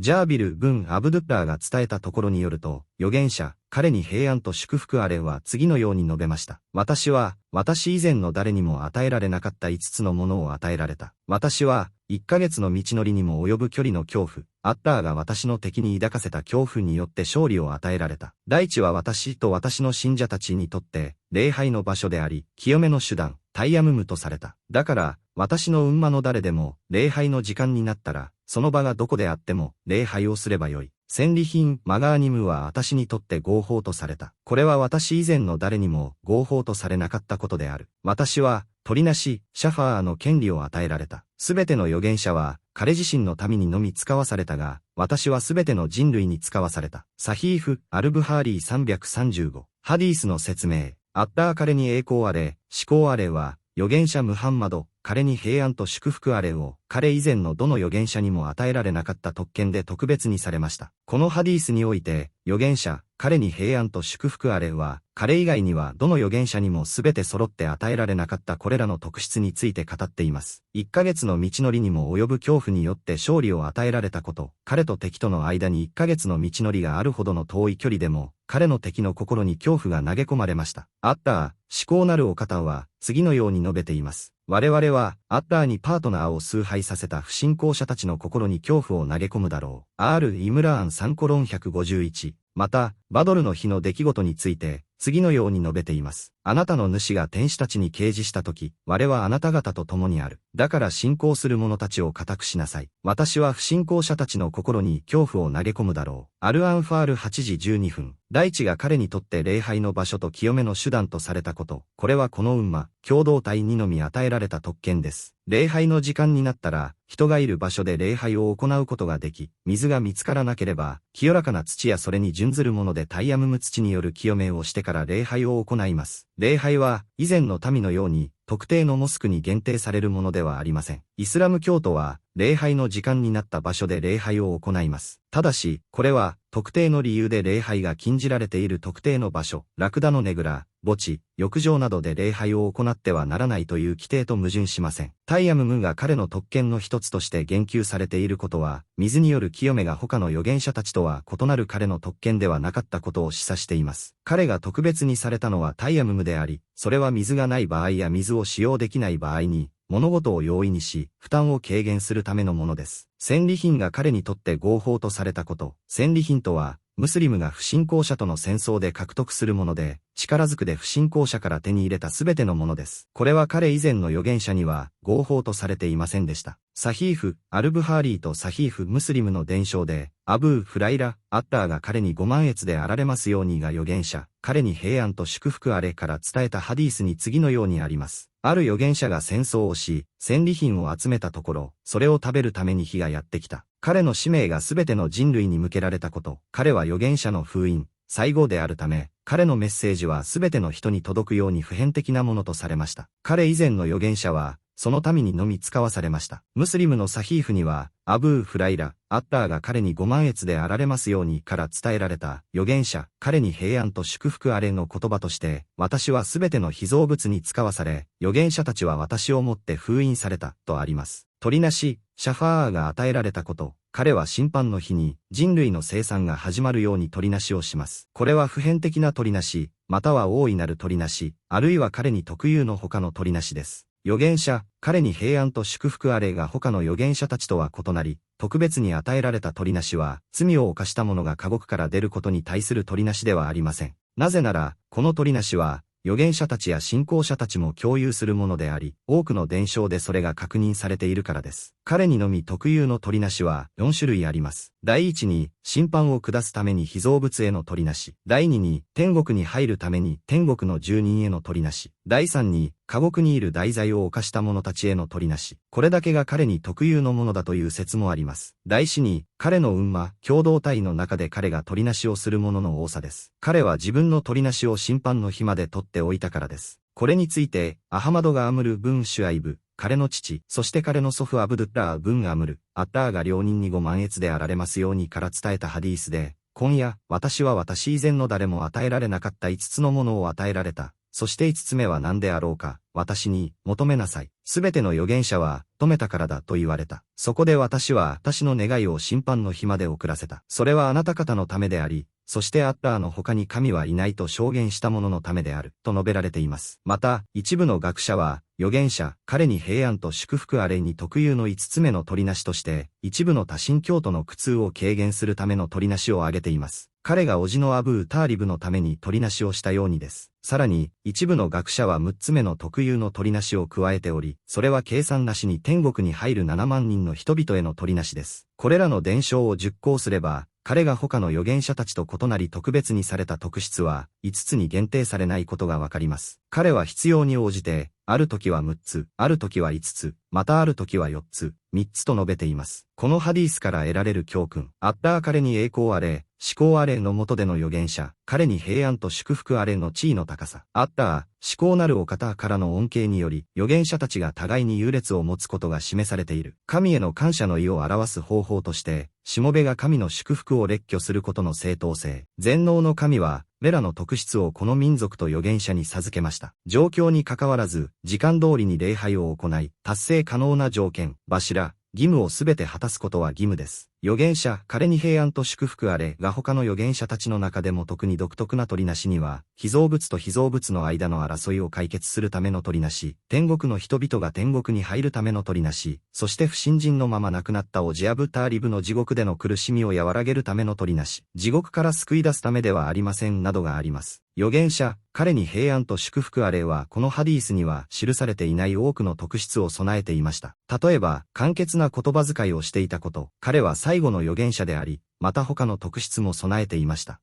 ジャービル・ブン・アブドゥッラーが伝えたところによると、預言者、彼に平安と祝福あれは次のように述べました。私以前の誰にも与えられなかった5つのものを与えられた。私は、1ヶ月の道のりにも及ぶ距離の恐怖、アッターが私の敵に抱かせた恐怖によって勝利を与えられた。大地は私と私の信者たちにとって、礼拝の場所であり、清めの手段、タイヤムムとされた。だから、私の馬の誰でも、礼拝の時間になったら、その場がどこであっても、礼拝をすればよい。戦利品、マガーニムは私にとって合法とされた。これは私以前の誰にも合法とされなかったことである。私は、取りなし、シャファーの権利を与えられた。すべての預言者は、彼自身の民にのみ使わされたが、私はすべての人類に使わされた。サヒーフ、アルブハーリー335。ハディースの説明。アッター彼に栄光あれ、至高あれは、預言者ムハンマド、彼に平安と祝福あれを、彼以前のどの預言者にも与えられなかった特権で特別にされました。このハディースにおいて、預言者、彼に平安と祝福あれは、彼以外にはどの預言者にもすべて揃って与えられなかったこれらの特質について語っています。1ヶ月の道のりにも及ぶ恐怖によって勝利を与えられたこと、彼と敵との間に1ヶ月の道のりがあるほどの遠い距離でも、彼の敵の心に恐怖が投げ込まれました。アッター、至高なるお方は、次のように述べています。我々は、アッターにパートナーを崇拝させた不信仰者たちの心に恐怖を投げ込むだろう。イムラーン3:151。また、バドルの日の出来事について、次のように述べています。あなたの主が天使たちに掲示したとき、我はあなた方と共にある。だから信仰する者たちを固くしなさい。私は不信仰者たちの心に恐怖を投げ込むだろう。アルアンファール8時12分。大地が彼にとって礼拝の場所と清めの手段とされたこと。これはこの共同体にのみ与えられた特権です。礼拝の時間になったら、人がいる場所で礼拝を行うことができ、水が見つからなければ、清らかな土やそれに準ずるものでタイヤムム土による清めをしてから礼拝を行います。礼拝は、以前の民のように、特定のモスクに限定されるものではありません。イスラム教徒は、礼拝の時間になった場所で礼拝を行います。ただし、これは、特定の理由で礼拝が禁じられている特定の場所、ラクダのねぐら、墓地、浴場などで礼拝を行ってはならないという規定と矛盾しません。タイヤムムが彼の特権の一つとして言及されていることは、水による清めが他の預言者たちとは異なる彼の特権ではなかったことを示唆しています。彼が特別にされたのはタイヤムムであり、それは水がない場合や水を使用できない場合に、物事を容易にし、負担を軽減するためのものです。戦利品が彼にとって合法とされたこと。戦利品とは、ムスリムが不信仰者との戦争で獲得するもので、力ずくで不信仰者から手に入れたすべてのものです。これは彼以前の預言者には合法とされていませんでした。サヒーフ、アルブハーリーとサヒーフ・ムスリムの伝承で、アブー・フライラ、アッターが彼に5万越であられますようにが預言者、彼に平安と祝福あれから伝えたハディースに次のようにあります。ある預言者が戦争をし、戦利品を集めたところ、それを食べるために火がやってきた。彼の使命がすべての人類に向けられたこと。彼は預言者の封印、最後であるため、彼のメッセージはすべての人に届くように普遍的なものとされました。彼以前の預言者は、その民にのみ使わされました。ムスリムのサヒーフには、アブー・フライラ、アッターが彼に5万越であられますようにから伝えられた預言者、彼に平安と祝福あれの言葉として、私はすべての被造物に使わされ、預言者たちは私をもって封印された、とあります。取りなし、シャファーが与えられたこと。彼は審判の日に人類の生産が始まるように取りなしをします。これは普遍的な取りなし、または大いなる取りなし、あるいは彼に特有の他の取りなしです。預言者、彼に平安と祝福あれが他の預言者たちとは異なり、特別に与えられた取りなしは、罪を犯した者が監獄から出ることに対する取りなしではありません。なぜなら、この取りなしは、預言者たちや信仰者たちも共有するものであり、多くの伝承でそれが確認されているからです。彼にのみ特有の取りなしは4種類あります。第一に、審判を下すために被造物への取りなし。第二に、天国に入るために天国の住人への取りなし。第三に、監獄にいる大罪を犯した者たちへの取りなし。これだけが彼に特有のものだという説もあります。第四に、彼の共同体の中で彼が取りなしをする者の多さです。彼は自分の取りなしを審判の日まで取っておいたからです。これについて、アハマドがアムル・ブン・シュアイブ、彼の父、そして彼の祖父アブドゥッラー・ブン・アムル、アッターが両人に5万越であられますようにから伝えたハディースで、今夜、私は私以前の誰も与えられなかった5つのものを与えられた、そして5つ目は何であろうか、私に求めなさい。すべての預言者は止めたからだと言われた。そこで私は私の願いを審判の日まで遅らせた。それはあなた方のためであり、そしてアッラーの他に神はいないと証言した者のためである、と述べられています。また、一部の学者は、預言者、彼に平安と祝福あれに特有の5つ目の取りなしとして、一部の多神教徒の苦痛を軽減するための取りなしを挙げています。彼が叔父のアブー・ターリブのために取りなしをしたようにです。さらに、一部の学者は6つ目の特有の取りなしを加えており、それは計算なしに天国に入る7万人の人々への取りなしです。これらの伝承を熟考すれば、彼が他の預言者たちと異なり特別にされた特質は5つに限定されないことがわかります。彼は必要に応じて、ある時は6つ、ある時は5つ、またある時は4つ、3つと述べています。このハディースから得られる教訓、アッラー彼に栄光あれ、至高あれの下での預言者、彼に平安と祝福あれの地位の高さ。アッラー、至高なるお方からの恩恵により、預言者たちが互いに優劣を持つことが示されている。神への感謝の意を表す方法として、しもべが神の祝福を列挙することの正当性。全能の神は、これらの特質をこの民族と預言者に授けました。状況に関わらず、時間通りに礼拝を行い、達成可能な条件、柱、義務をすべて果たすことは義務です。預言者、彼に平安と祝福あれが他の預言者たちの中でも特に独特な取りなしには、被造物と被造物の間の争いを解決するための取りなし、天国の人々が天国に入るための取りなし、そして不信心のまま亡くなったオジアブ・ターリブの地獄での苦しみを和らげるための取りなし、地獄から救い出すためではありませんなどがあります。預言者、彼に平安と祝福あれはこのハディースには記されていない多くの特質を備えていました。例えば、簡潔な言葉遣いをしていたこと、彼は最後の預言者であり、また他の特質も備えていました。